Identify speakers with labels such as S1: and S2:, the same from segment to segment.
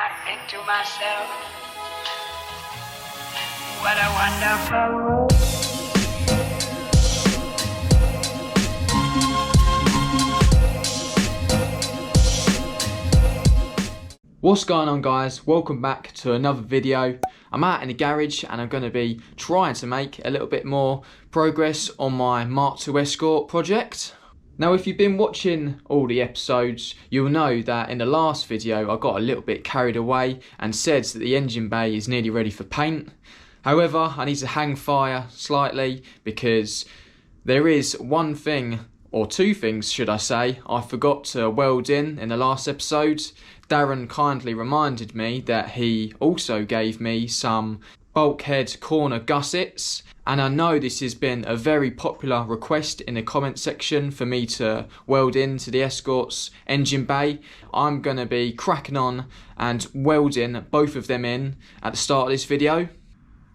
S1: I think to myself, what a wonderful world.
S2: What's going on, guys? Welcome back to another video. I'm out in the garage and I'm going to be trying to make a little bit more progress on my Mark II Escort project. Now, if you've been watching all the episodes, you'll know that in the last video I got a little bit carried away and said that the engine bay is nearly ready for paint. However, I need to hang fire slightly because there is one thing, or two things should I say, I forgot to weld in the last episode. Darren kindly reminded me that he also gave me some bulkhead corner gussets, and I know this has been a very popular request in the comment section for me to weld into the Escort's engine bay. I'm going to be cracking on and welding both of them in at the start of this video.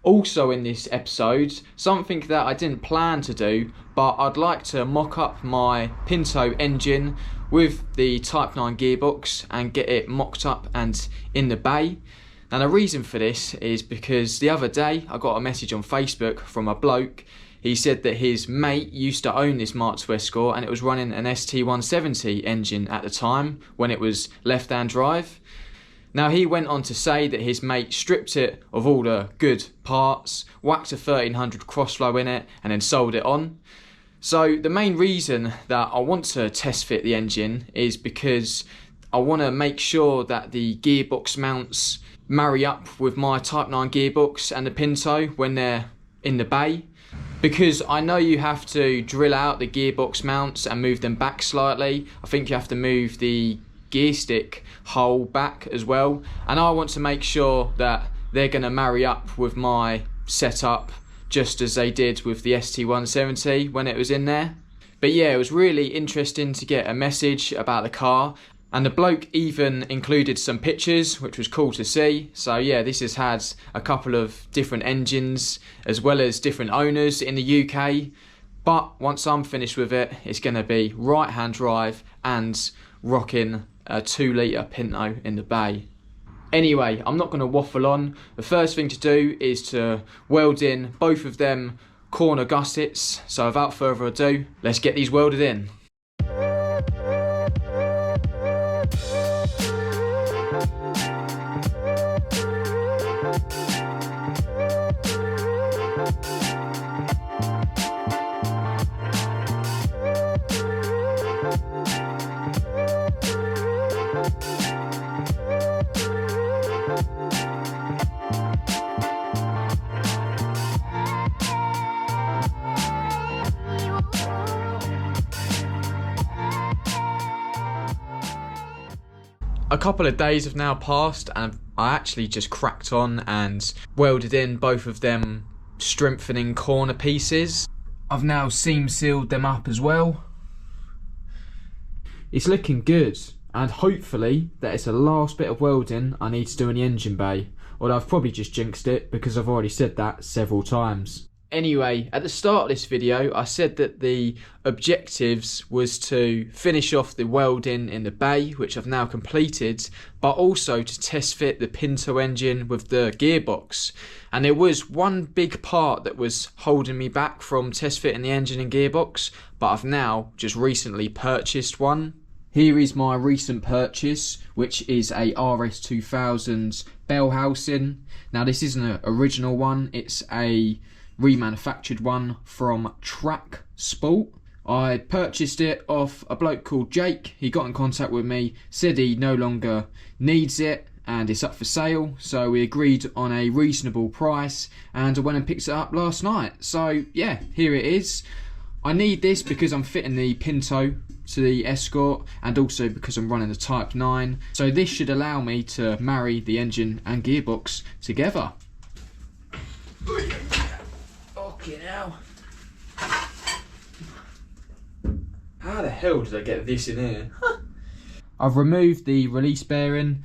S2: Also in this episode, something that I didn't plan to do, but I'd like to mock up my Pinto engine with the Type 9 gearbox and get it mocked up and in the bay. And the reason for this is because the other day I got a message on Facebook from a bloke. He said that his mate used to own this Mark II Escort and it was running an ST170 engine at the time when it was left-hand drive. Now, he went on to say that his mate stripped it of all the good parts, whacked a 1300 crossflow in it and then sold it on. So the main reason that I want to test fit the engine is because I want to make sure that the gearbox mounts marry up with my Type 9 gearbox and the Pinto when they're in the bay. Because I know you have to drill out the gearbox mounts and move them back slightly. I think you have to move the gear stick hole back as well, and I want to make sure that they're going to marry up with my setup just as they did with the ST170 when it was in there. But yeah, it was really interesting to get a message about the car, and the bloke even included some pictures, which was cool to see. So yeah, this has had a couple of different engines as well as different owners in the UK, but once I'm finished with it, it's going to be right hand drive and rocking a 2 litre Pinto in the bay. Anyway, I'm not going to waffle on. The first thing to do is to weld in both of them corner gussets. So without further ado, let's get these welded in. A couple of days have now passed and I actually just cracked on and welded in both of them strengthening corner pieces. I've now seam sealed them up as well. It's looking good, and hopefully that is the last bit of welding I need to do in the engine bay. Although I've probably just jinxed it because I've already said that several times. Anyway, at the start of this video I said that the objectives was to finish off the welding in the bay, which I've now completed, but also to test fit the Pinto engine with the gearbox. And there was one big part that was holding me back from test fitting the engine and gearbox, but I've now just recently purchased one. Here is my recent purchase, which is a RS2000 bellhousing. Now, this isn't an original one, it's a remanufactured one from Track Sport. I purchased it off a bloke called Jake. He got in contact with me, said he no longer needs it and it's up for sale, so we agreed on a reasonable price and I went and picked it up last night. So yeah, here it is. I need this because I'm fitting the Pinto to the Escort and also because I'm running the Type 9, so this should allow me to marry the engine and gearbox together. Okay, now. How the hell did I get this in here? I've removed the release bearing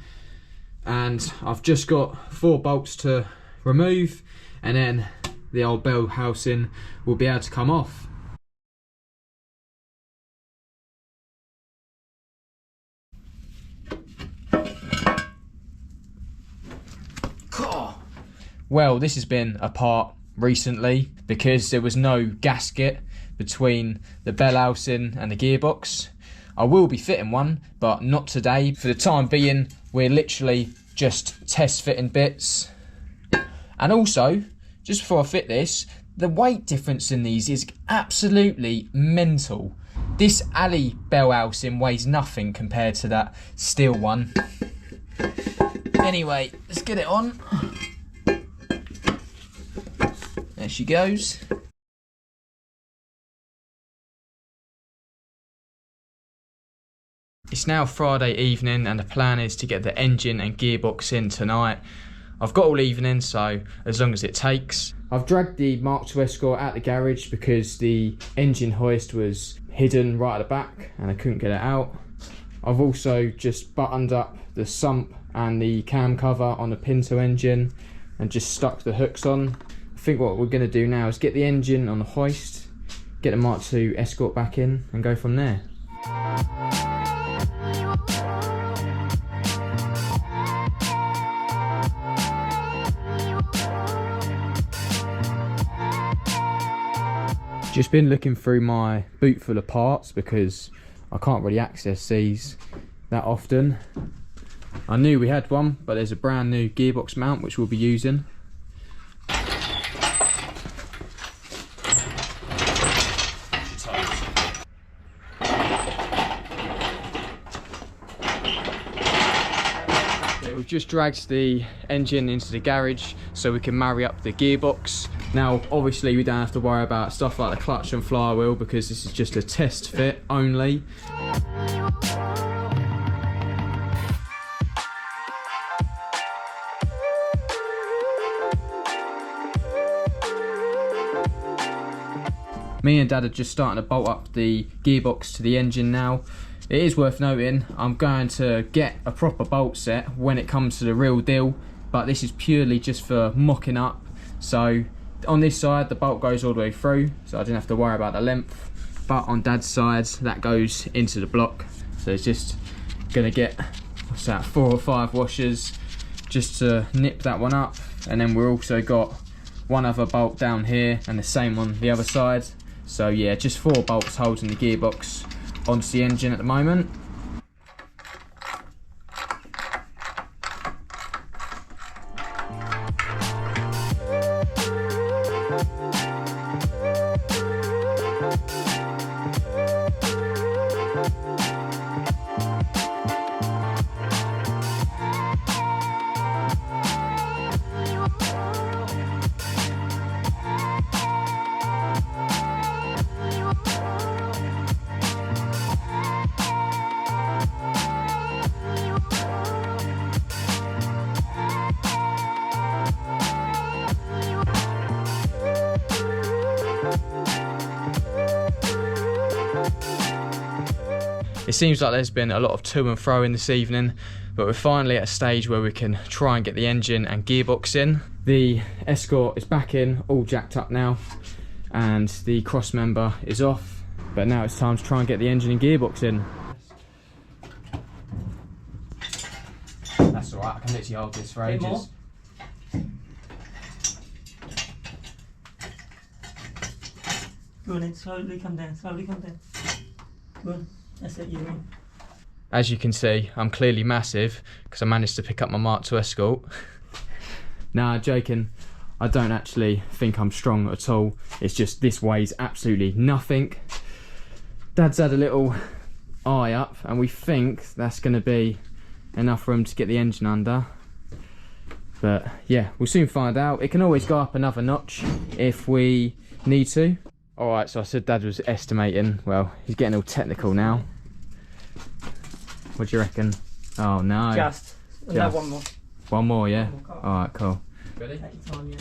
S2: and I've just got 4 bolts to remove, and then the old bell housing will be able to come off. Well, this has been a part recently because there was no gasket between the bellhousing and the gearbox. I will be fitting one, but not today. For the time being, we're literally just test fitting bits. And also, just before I fit this, the weight difference in these is absolutely mental. This alley bellhousing weighs nothing compared to that steel one. Anyway, let's get it on. There she goes. It's now Friday evening and the plan is to get the engine and gearbox in tonight. I've got all evening, so as long as it takes. I've dragged the MK2 Escort out the garage because the engine hoist was hidden right at the back and I couldn't get it out. I've also just buttoned up the sump and the cam cover on the Pinto engine and just stuck the hooks on. I think what we're going to do now is get the engine on the hoist, get the MK2 Escort back in and go from there. Just been looking through my boot full of parts because I can't really access these that often. I knew we had one, but there's a brand new gearbox mount which we'll be using. We've just dragged the engine into the garage so we can marry up the gearbox. Now obviously we don't have to worry about stuff like the clutch and flywheel because this is just a test fit only. Me and Dad are just starting to bolt up the gearbox to the engine now. It is worth noting, I'm going to get a proper bolt set when it comes to the real deal, but this is purely just for mocking up. So on this side, the bolt goes all the way through, so I didn't have to worry about the length. But on Dad's side, that goes into the block. So it's just gonna get, what's that, 4 or 5 washers just to nip that one up. And then we've also got one other bolt down here and the same on the other side. So yeah, just 4 bolts holding the gearbox onto the engine at the moment. It seems like there's been a lot of to and fro in this evening, but we're finally at a stage where we can try and get the engine and gearbox in. The Escort is back in, all jacked up now, and the cross member is off, but now it's time to try and get the engine and gearbox in. That's alright, I can literally hold this for ages.
S3: Good, and slowly come down, slowly come down. Good, that's it, you're in.
S2: As you can see, I'm clearly massive because I managed to pick up my MK2 Escort. Nah, joking. I don't actually think I'm strong at all. It's just this weighs absolutely nothing. Dad's had a little eye up and we think that's going to be enough room to get the engine under. But yeah, we'll soon find out. It can always go up another notch if we need to. Alright, so I said Dad was estimating. Well, he's getting all technical now. What do you reckon? Oh no.
S3: Just. No, one more.
S2: One more, yeah?
S3: One more.
S2: Alright, cool. Ready?
S3: Take your time, yeah.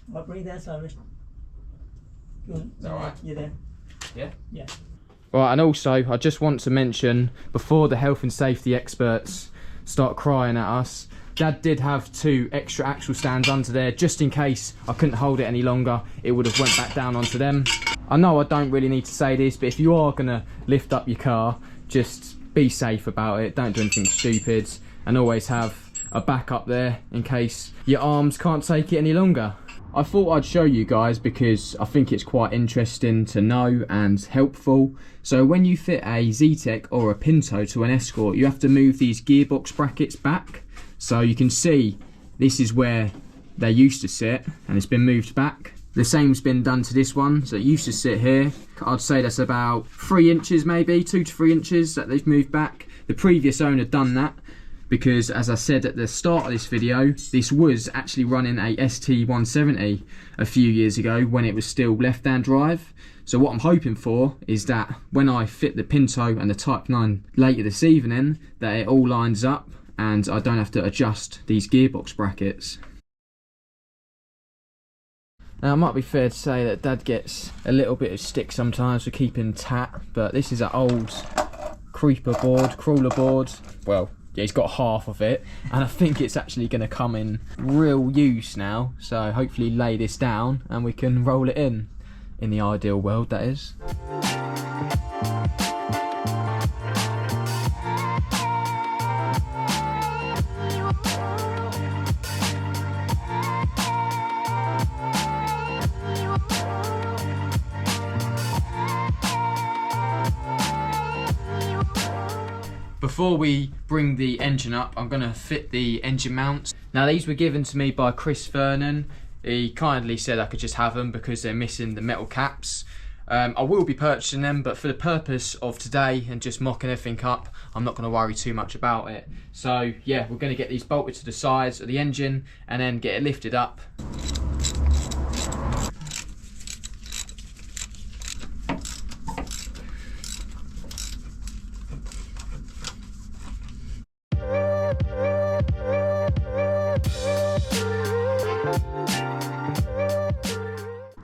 S3: Right, breathe out slowly. Good.
S2: Is that alright?
S3: You're there.
S2: Yeah?
S3: Yeah.
S2: Right, and also I just want to mention, before the health and safety experts start crying at us, Dad did have 2 extra axle stands under there just in case I couldn't hold it any longer. It would have went back down onto them. I know I don't really need to say this, but if you are going to lift up your car, just be safe about it, don't do anything stupid, and always have a backup there in case your arms can't take it any longer. I thought I'd show you guys because I think it's quite interesting to know and helpful. So when you fit a Z-Tech or a Pinto to an Escort, you have to move these gearbox brackets back. So you can see this is where they used to sit and it's been moved back. The same's been done to this one, so it used to sit here. I'd say that's about 3 inches, maybe 2 to 3 inches that they've moved back. The previous owner done that because, as I said at the start of this video, this was actually running a ST170 a few years ago when it was still left-hand drive. So what I'm hoping for is that when I fit the Pinto and the Type 9 later this evening, that it all lines up and I don't have to adjust these gearbox brackets. Now, it might be fair to say that Dad gets a little bit of stick sometimes for keeping tat, but this is an old crawler board. Well, yeah, he's got half of it, and I think it's actually going to come in real use now. So hopefully lay this down and we can roll it in the ideal world, that is. Before we bring the engine up, I'm going to fit the engine mounts. Now, these were given to me by Chris Vernon. He kindly said I could just have them because they're missing the metal caps. I will be purchasing them, but for the purpose of today and just mocking everything up, I'm not going to worry too much about it. So yeah, we're going to get these bolted to the sides of the engine and then get it lifted up.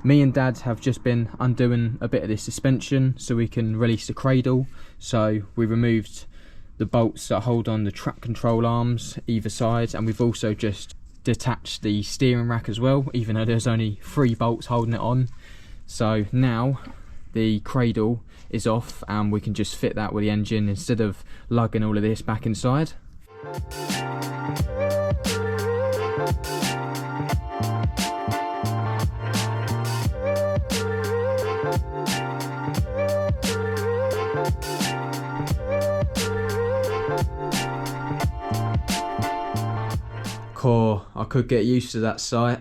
S2: Me and Dad have just been undoing a bit of this suspension so we can release the cradle. So we removed the bolts that hold on the track control arms either side, and we've also just detached the steering rack as well, even though there's only 3 bolts holding it on. So now the cradle is off and we can just fit that with the engine instead of lugging all of this back inside. I could get used to that sight.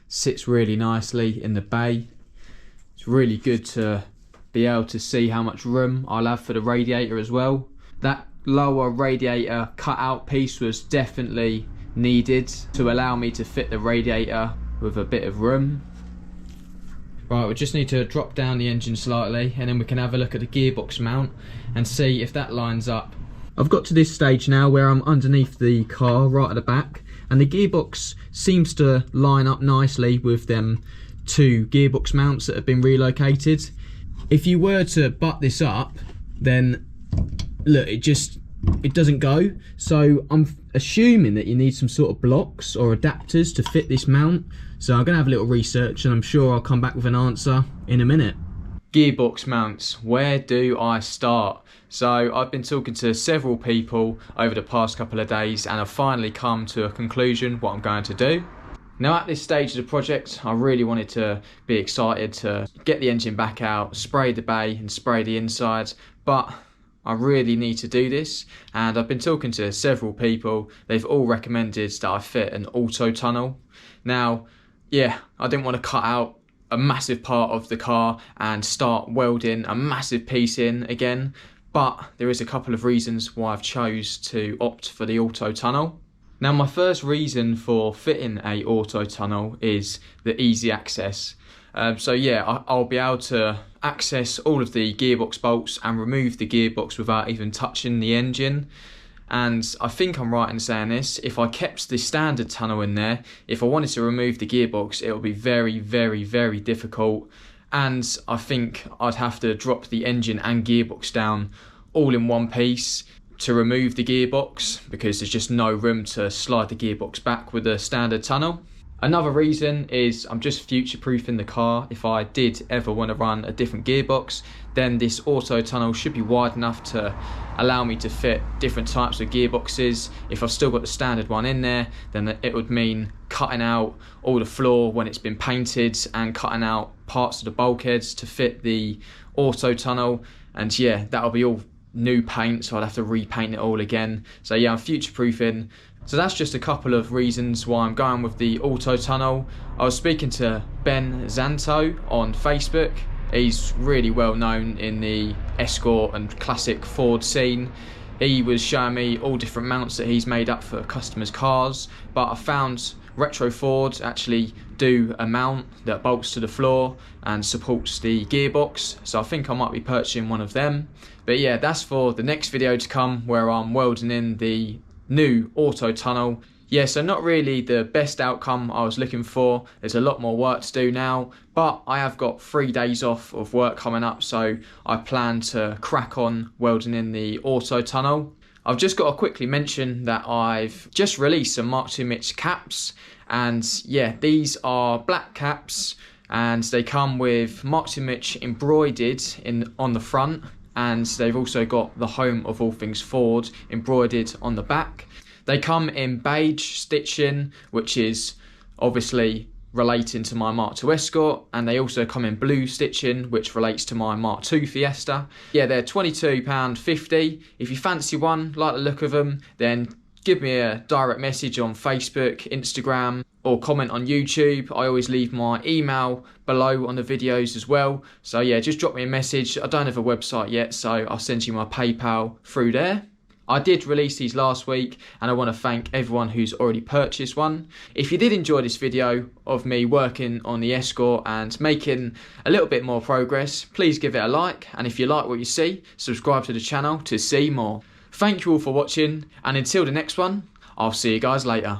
S2: Sits really nicely in the bay. It's really good to be able to see how much room I'll have for the radiator as well. That lower radiator cutout piece was definitely needed to allow me to fit the radiator with a bit of room. Right, we just need to drop down the engine slightly and then we can have a look at the gearbox mount and see if that lines up. I've got to this stage now where I'm underneath the car right at the back, and the gearbox seems to line up nicely with them 2 gearbox mounts that have been relocated. If you were to butt this up, then look, it doesn't go. So I'm assuming that you need some sort of blocks or adapters to fit this mount. So I'm gonna have a little research and I'm sure I'll come back with an answer in a minute. Gearbox mounts, where do I start? So I've been talking to several people over the past couple of days and I've finally come to a conclusion what I'm going to do. Now at this stage of the project, I really wanted to be excited to get the engine back out, spray the bay and spray the insides, but I really need to do this, and I've been talking to several people. They've all recommended that I fit an auto tunnel. Now, yeah, I didn't want to cut out a massive part of the car and start welding a massive piece in again, but there is a couple of reasons why I've chose to opt for the auto tunnel. Now, my first reason for fitting a auto tunnel is the easy access. So yeah, I'll be able to access all of the gearbox bolts and remove the gearbox without even touching the engine. And I think I'm right in saying this, if I kept the standard tunnel in there, if I wanted to remove the gearbox, it would be very, very, very difficult. And I think I'd have to drop the engine and gearbox down all in one piece to remove the gearbox, because there's just no room to slide the gearbox back with a standard tunnel. Another reason is I'm just future-proofing the car. If I did ever want to run a different gearbox, then this auto tunnel should be wide enough to allow me to fit different types of gearboxes. If I've still got the standard one in there, then it would mean cutting out all the floor when it's been painted and cutting out parts of the bulkheads to fit the auto tunnel. And yeah, that'll be all new paint, so I'd have to repaint it all again. So yeah, I'm future-proofing. So that's just a couple of reasons why I'm going with the auto tunnel. I was speaking to Ben Zanto on Facebook. He's really well known in the Escort and classic Ford scene. He was showing me all different mounts that he's made up for customers' cars, but I found Retro Ford actually do a mount that bolts to the floor and supports the gearbox, so I think I might be purchasing one of them. But yeah, that's for the next video to come, where I'm welding in the new auto tunnel. Yeah, so not really the best outcome I was looking for. There's a lot more work to do now, but I have got 3 days off of work coming up, so I plan to crack on welding in the auto tunnel. I've just got to quickly mention that I've just released some Mark II Mitch caps, and yeah, these are black caps, and they come with Mark II Mitch embroidered on the front, and they've also got the home of all things Ford embroidered on the back. They come in beige stitching, which is obviously relating to my Mark II Escort, and they also come in blue stitching, which relates to my Mark II Fiesta. Yeah, they're £22.50. If you fancy one, like the look of them, then give me a direct message on Facebook, Instagram, or comment on YouTube. I always leave my email below on the videos as well. So yeah, just drop me a message. I don't have a website yet, so I'll send you my PayPal through there. I did release these last week, and I want to thank everyone who's already purchased one. If you did enjoy this video of me working on the Escort and making a little bit more progress, please give it a like, and if you like what you see, subscribe to the channel to see more. Thank you all for watching, and until the next one, I'll see you guys later.